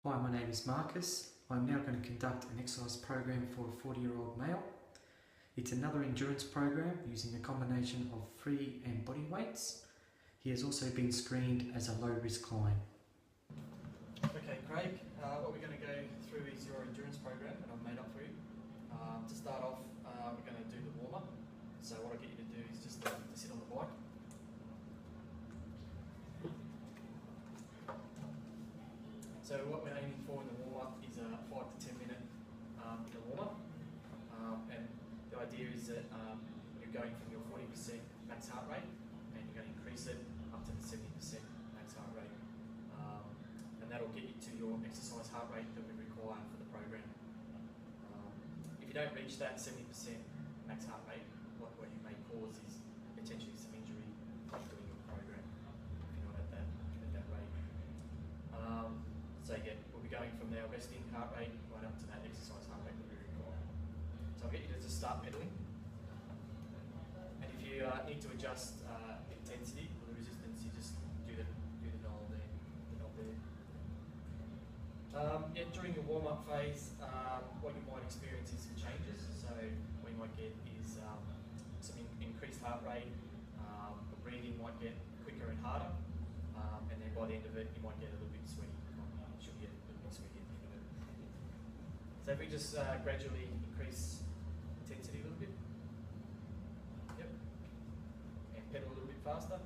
Hi, my name is Marcus. I'm now going to conduct an exercise program for a 40-year-old male. It's another endurance program using a combination of free and body weights. He has also been screened as a low-risk client. Okay, Craig, what we're going to go through is your endurance program that I've made up for you. To start off, we're going to do the warm-up. So what I get you to do is just to sit on the bike. So what we're aiming for in the warm-up is a 5 to 10 minute warm-up. And the idea is that you're going from your 40% max heart rate and you're going to increase it up to the 70% max heart rate. And that'll get you to your exercise heart rate that we require for the program. If you don't reach that 70% max heart rate, what you may cause is potentially some injury during your program if you're not at that rate. So yeah, we'll be going from our resting heart rate right up to that exercise heart rate that we require. So I'll get you to just start pedaling. And if you need to adjust intensity or the resistance, you just do the knob there. Yeah, during your warm-up phase, what you might experience is some changes. So what you might get is some increased heart rate, the breathing might get quicker and harder, and then by the end of it, you might get a little bit sweaty. You should get a little bit sweaty at the end of it. So if we just gradually increase intensity a little bit, yep, and pedal a little bit faster.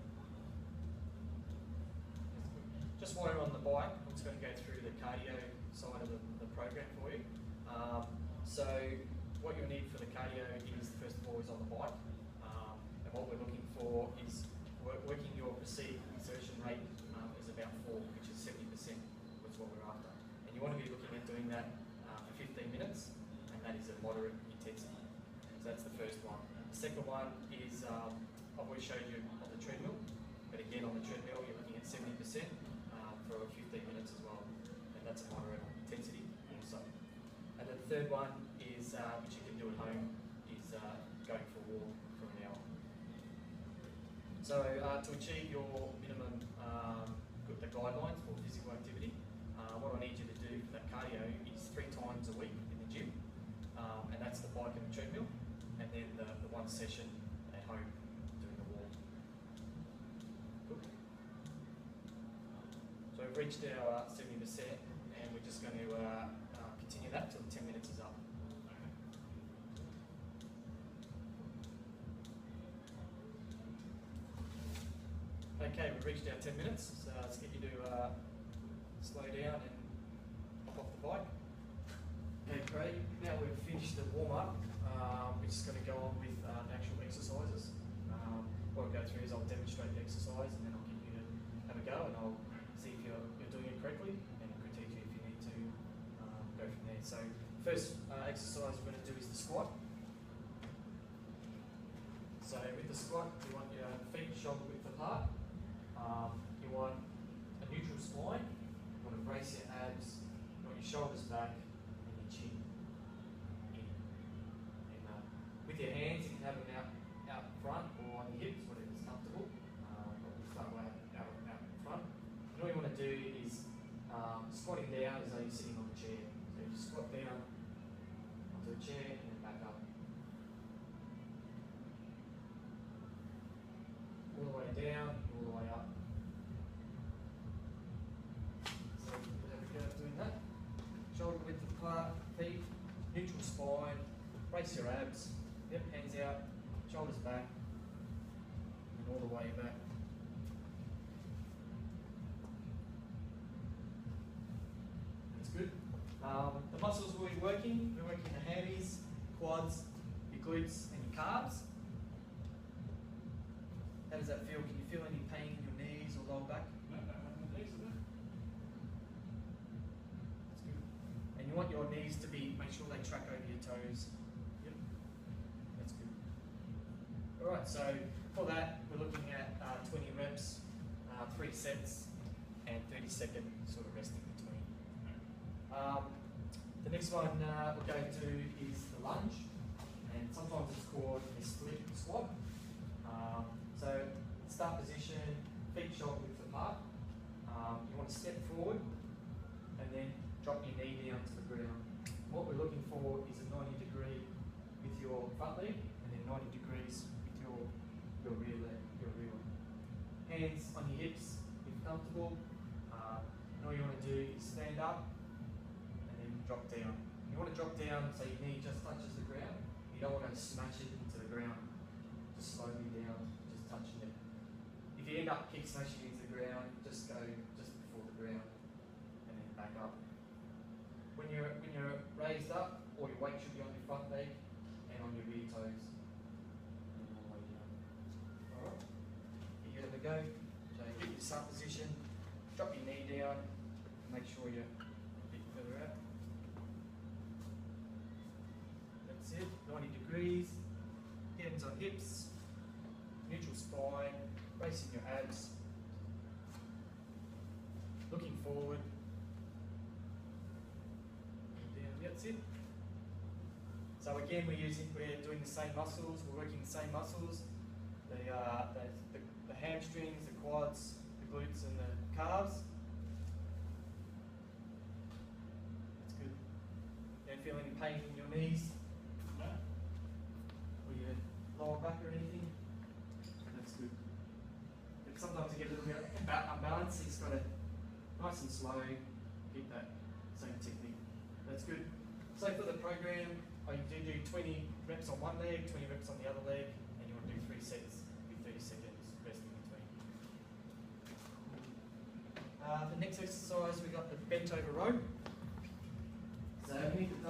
Just while you're on the bike, I'm just going to go through the cardio side of the program for you. So what you'll need for the cardio is, first of all, is on the bike. And what we're looking for is working your perceived exertion rate is about 4, which is 70%, which is what we're after. And you want to be looking at doing that for 15 minutes, and that is a moderate intensity. So that's the first one. The second one is, I've already showed you on the treadmill, but again on the treadmill you're looking at 70% for 15 minutes as well, and that's a moderate intensity also. And then the third one is, which you can do at home, is going for a walk for an hour. So to achieve your minimum, the guidelines for physical activity, what I need you to do for that cardio is 3 times a week in the gym, and that's the bike and the treadmill, and then the one session at home doing the walk. Good. So we've reached our 70%, and we're just going to continue that till 10 minutes is up. Okay, we've reached our 10 minutes, so let's get you to slow down and hop off the bike. Okay, great. Now we've finished the warm-up, we're just going to go on with the actual exercises. What I'll go through is I'll demonstrate the exercise, and then I'll get you to have a go, and I'll see if you're doing it correctly, and critique you if you need to go from there. So first exercise we're going to do is the squat. So with the squat, you want your feet shoulder width apart. You want a neutral spine. You want to brace your abs. You want your shoulders back and your chin in. And with your hands, you can have them out front or on your hips, whatever's comfortable. But we'll start out front. And all you want to do is squatting down as though you're sitting on the chair. So you squat down onto the chair and then back up. All the way down, all the way up. So there we go, doing that. Shoulder width apart, feet, neutral spine, brace your abs. Yep, hands out, shoulders back, and all the way back. That's good. The muscles we'll be working, we're working the hammies, quads, your glutes, and your calves. How does that feel? Can you feel any pain in your knees or lower back? No, That's good. And you want your knees to make sure they track over your toes. Yep. That's good. Alright, so for that, we're looking at 20 reps, 3 sets, and 30-second sort of rest in between. The next one we'll go to is the lunge, and sometimes it's called a split squat. So start position, feet shoulder width apart. You want to step forward and then drop your knee down to the ground. What we're looking for is a 90 degree with your front leg and then 90 degrees with your rear leg, your rear one. Hands on your hips if comfortable. And all you want to do is stand up and then drop down. You want to drop down so your knee just touches the ground. You don't want to smash it into the ground. Just slowly down, just touching it. If you end up kick smashing into the ground, just go just before the ground and then back up. When you're raised up, all your weight should be on your front leg and on your rear toes. And all the way down. Alright. You give it a go. So get your start position, drop your knee down, make sure you're a bit further out. That's it, 90 degrees, hands on hips, neutral spine, bracing your abs, looking forward. That's it. So again, we're doing the same muscles. We're working the same muscles: the hamstrings, the quads, the glutes, and the calves. That's good. Don't feel any pain in your knees, no, or your lower back or anything. That's good. But sometimes you get a little bit unbalanced. You just got to nice and slow keep that same technique. That's good. So for the program, I do 20 reps on one leg, 20 reps on the other leg, and you want to do 3 sets with 30 seconds rest in between. The next exercise, we got the bent over row. So we need the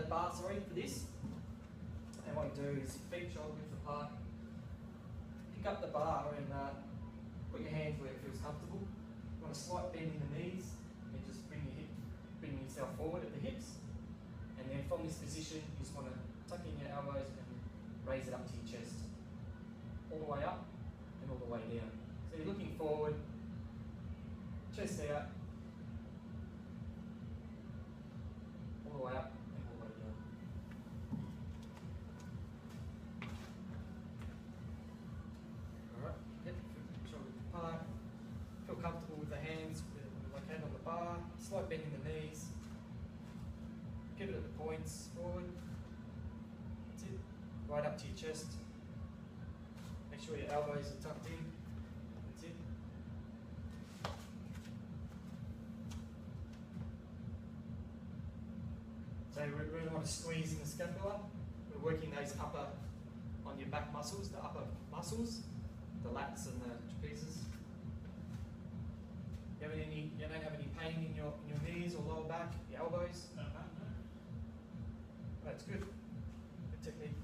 bar for this. And what you do is feet shoulder width apart, pick up the bar and put your hands where it feels comfortable. You want a slight bend in the knees and just bring yourself forward at the hips, and then from this position you just want to tuck in your elbows and raise it up to your chest, all the way up and all the way down. So you're looking forward, chest out, all the way up and all the way down. Alright, yep, shoulders apart, feel comfortable with the hands, like hand on the bar, slight bend in the knees. Give it at the points, forward. That's it. Right up to your chest. Make sure your elbows are tucked in. That's it. So we really want to squeeze in the scapula. We're working those on your back muscles, the upper muscles, the lats and the trapezius. You don't have any pain in your knees or lower back, your elbows? No. That's good. Good technique.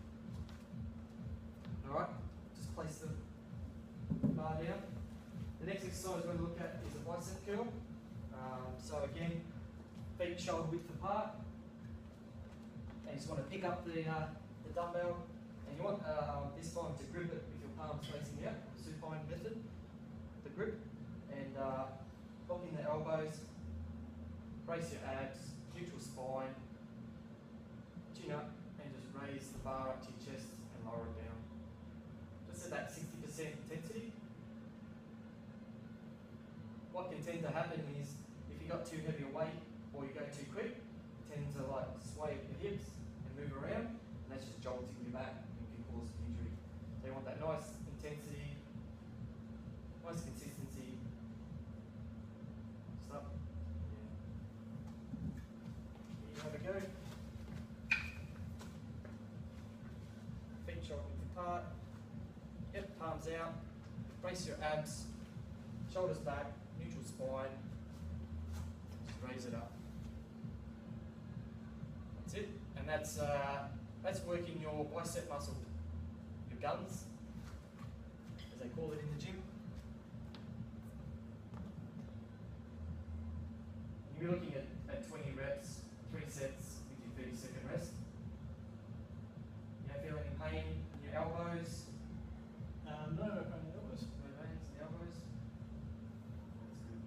Alright, just place the bar down. The next exercise we're going to look at is a bicep curl. So again, feet shoulder width apart. And you just want to pick up the dumbbell. And you want this time to grip it with your palms facing out, supine method, the grip. And lock in the elbows, brace your abs, neutral spine, chin up, and just raise the bar up to your chest and lower it down. Just at that 60% intensity. What can tend to happen is if you got too heavy a weight or you go too quick, you tend to like sway your hips and move around, and that's just jolting your back and can cause injury. So you want that nice intensity, nice consistency. Stop. Yeah. Here you have a go. Feet shoulder width apart. Yep, palms out. Brace your abs. Shoulders back. Neutral spine. Just raise it up. That's it. And that's working your bicep muscle, your guns, as they call it in the gym. You're looking at 20 reps, 3 sets with your 30-second rest. You don't feel any pain in your elbows? No pain in the elbows. No pain in the elbows? That's good.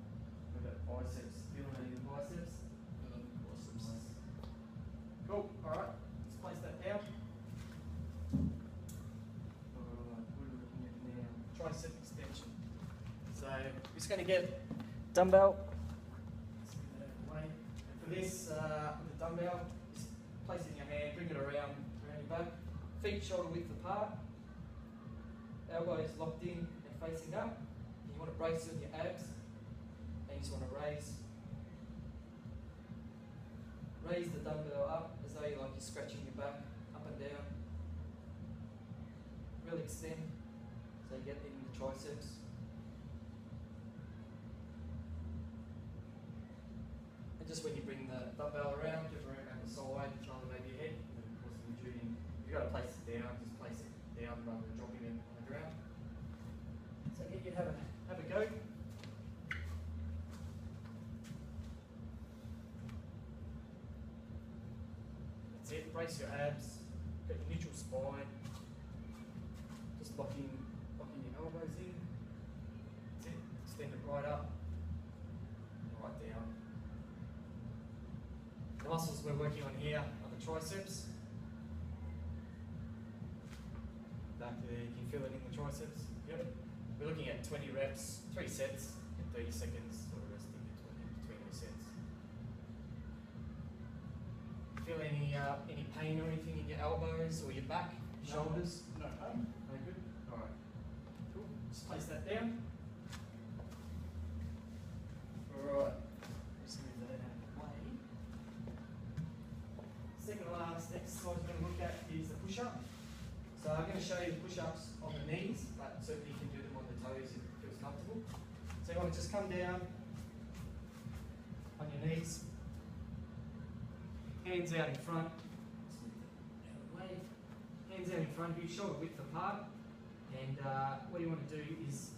What about biceps? Feeling any of the biceps? Biceps. Nice. Cool, alright. Let's place that down. Alright, what are we looking at now? Tricep extension. So, we're just going to get dumbbell. Away. dumbbell, just place it in your hand, bring it around your back, feet shoulder width apart, elbows locked in and facing up. You want to brace on your abs, and you just want to raise the dumbbell up as though you're scratching your back, up and down. Really extend so you get in the triceps. And just when you bring the dumbbell around, give it around the side, rather than maybe your head, and of course when you're shooting, you've got to place it down, just place it down rather than dropping it on the ground. So get you have a go. That's it, brace your abs, get your neutral spine, just locking your elbows in. That's it, extend it right up, right down. The muscles we're working on here are the triceps. Back there, you can feel it in the triceps. Yep. We're looking at 20 reps, 3 sets, and 30 seconds sort of resting between the sets. Feel any pain or anything in your elbows or your back, shoulders? No pain. No good? Alright. Cool. Just place that down. Alright. Just move that out of the way. Second to last exercise we're going to look at is the push-up. So I'm going to show you the push-ups on the knees, but certainly you can do them on the toes if it feels comfortable. So you want to just come down on your knees, hands out in front, hands out in front of you, shoulder width apart, and what you want to do is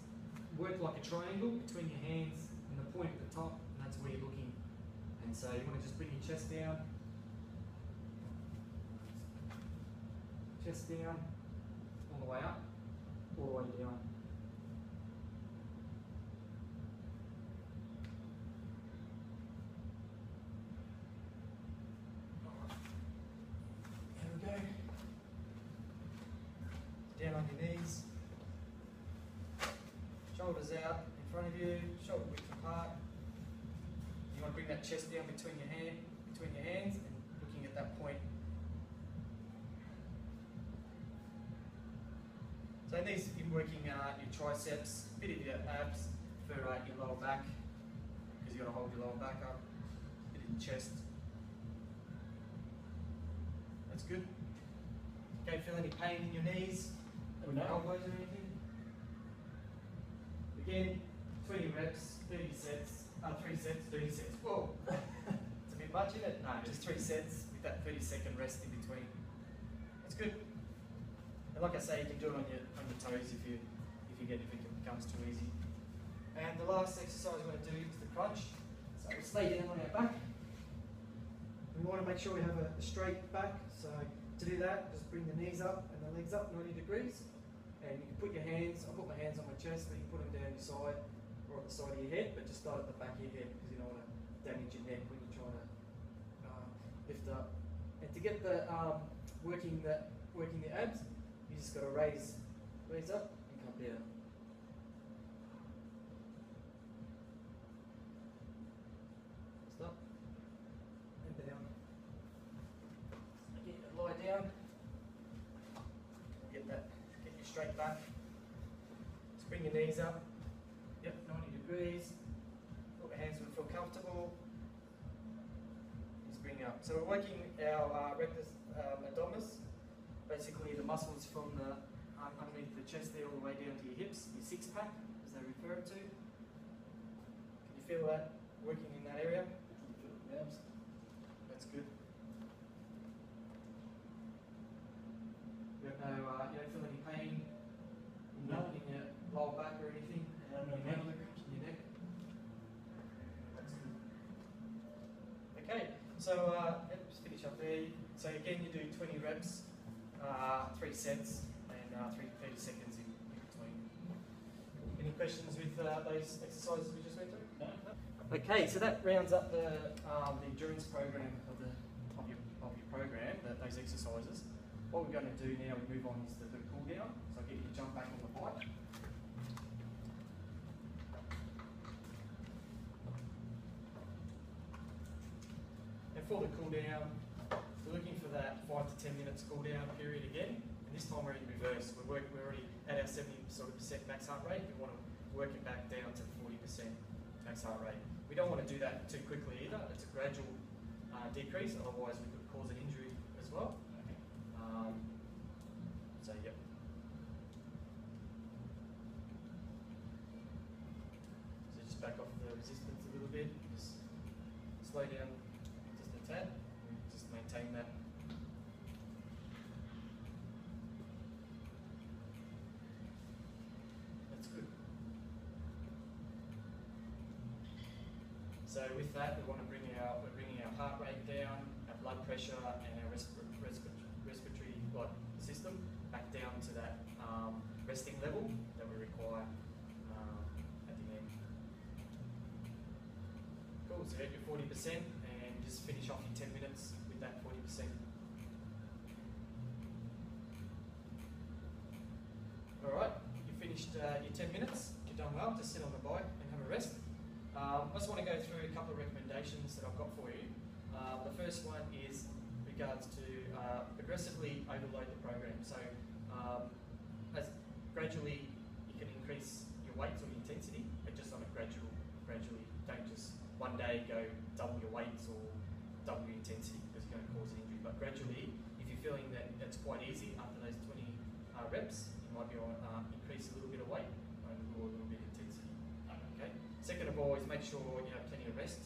work like a triangle between your hands and the point at the top, and that's where you're looking. And so you want to just bring your chest down, all the way up, all the way down. There we go. Down on your knees. Shoulders out in front of you, shoulder width apart. You want to bring that chest down between your hands and looking at that point. So in these, you're working your triceps, a bit of your abs for your lower back, because you've got to hold your lower back up, a bit of your chest. That's good. Don't feel any pain in your knees, or your elbows or anything. Again, 20 reps, 30 sets, 3 sets, 30 sets. Whoa, it's a bit much, isn't it? No, just 3 sets with that 30-second rest in between. That's good. And like I say, you can do it on your toes if it becomes too easy. And the last exercise we're going to do is the crunch. So we lay down on our back. We want to make sure we have a straight back. So to do that, just bring the knees up and the legs up 90 degrees. And you can put your hands, I put my hands on my chest, but you can put them down your side or at the side of your head, but just start at the back of your head because you don't want to damage your neck when you're trying to lift up. And to get the working the abs, you just got to raise up and come down. Stop and down. Get your lie down. Get your straight back. Just bring your knees up. Yep, 90 degrees. Put your hands would feel comfortable. Just bring up. So we're working our rectus abdominis. Basically the muscles from the underneath the chest there all the way down to your hips, your six pack as they refer it to. Can you feel that working in that area? Abs. That's good. You don't feel any pain in your lower back or anything? No in pain. your neck? That's good. Okay, so let's finish up there. So again, you do 20 reps. 3 sets and 30 seconds in between. Any questions with those exercises we just went through? No. Okay, so that rounds up the endurance program of your program, those exercises. What we're going to do now, we move on, is the cool down. So I'll get you to jump back on the bike. And before the cool down, we're looking for that 5 to 10 minutes cool down period again. And this time we're in reverse. We're already at our 70% max heart rate. We want to work it back down to 40% max heart rate. We don't want to do that too quickly either. It's a gradual decrease, otherwise we could cause an injury as well. So yep. So just back off the resistance a little bit. Just slow down just a tad. Just maintain that. That's good. So with that, we're bringing our heart rate down, our blood pressure, and our respiratory blood system back down to that resting level that we require at the end. Cool. So hit your 40% and just finish off your 10 minutes with that 40%. All right. You finished your 10 minutes. You've done well. Just sit on the bike and have a rest. I just want to go through a couple of recommendations that I've got for you. The first one is regards to aggressively overload the program. So as gradually you can increase your weights or your intensity, but just on a gradually. Don't just one day go double your weights or double your intensity because you're going to cause an injury. But gradually, if you're feeling that it's quite easy after those 20 reps, you might be on increase a little bit of weight or a little bit of intensity. Okay. Second of all is make sure you have plenty of rest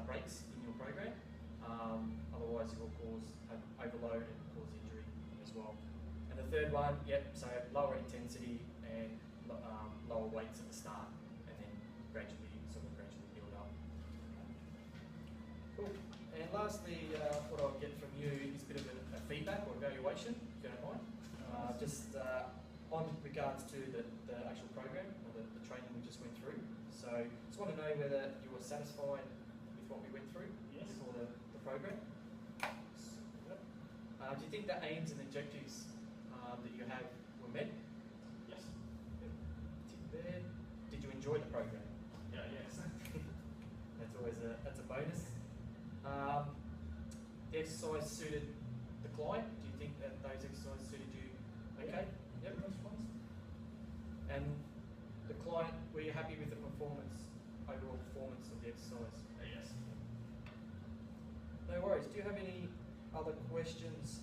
breaks in your program. Otherwise, it will cause overload and cause injury as well. And the third one, so lower intensity and lower weights at the start, and then gradually build up. Cool. And lastly, what I'll get from you is a bit of a feedback or evaluation, if you don't mind. Just on regards to the actual program or the training we just went through. So just want to know whether you were satisfied with what we went through before the program. Do you think the aims and objectives that you have were met? Yes. Tick there. Did you enjoy the program? Yeah, yes. That's always a bonus. The exercise suited the client. Do you think that those exercises suited you? Okay. Yep. And the client, were you happy with the overall performance of the exercise? Yes. No worries. Do you have any other questions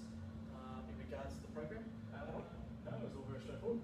in regards to the program? No, it was all very straightforward.